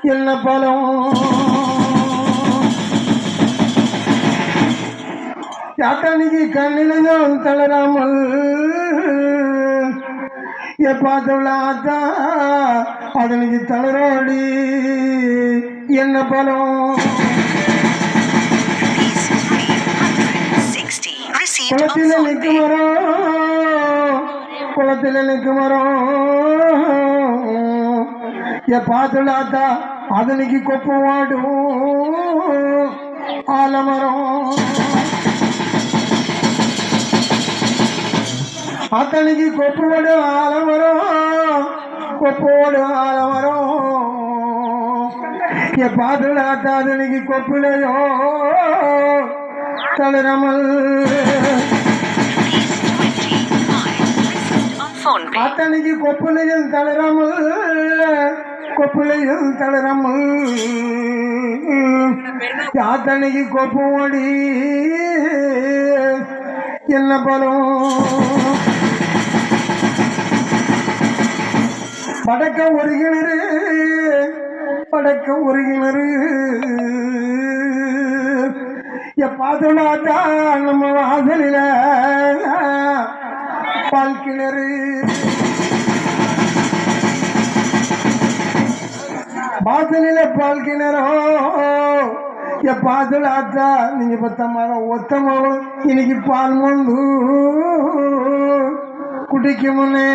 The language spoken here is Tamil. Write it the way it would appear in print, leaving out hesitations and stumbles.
என்ன பலம் யாத்தனிக்கு கண்ணிலையும் தளராமல் எப்பாத்தா அதனுக்கு தளராடி என்ன பலம் குளத்தில் நிற்கும் மரம் குளத்தில் நிற்கும் மரம் எப்பாத்தா அதனுக்கு கொப்பு வாடும் ஆலமரம் அத்தனைக்கு கொப்போடு ஆலமரம் கொப்போடு ஆலமரம் பாதுகாத்தா அதனைக்கு கொப்பிலையோ தளராமல் அத்தனைக்கு கொப்பிலையும் தளராமல் கொப்பிலையும் தளராமல் அத்தனைக்கு கொப்பு ஓடி என்ன பலம் படக்க ஒரு கிணறு படக்க ஒரு கிணறு எப்பாதுனாத்தா நம்ம வாசலில பால் கிணறு வாசலில பால் கிணறோ எப்பாதுனாத்தா நீங்க பத்தமாக ஒத்தமாவும் இன்னைக்கு பால் மொண்டு குடிக்க முன்னே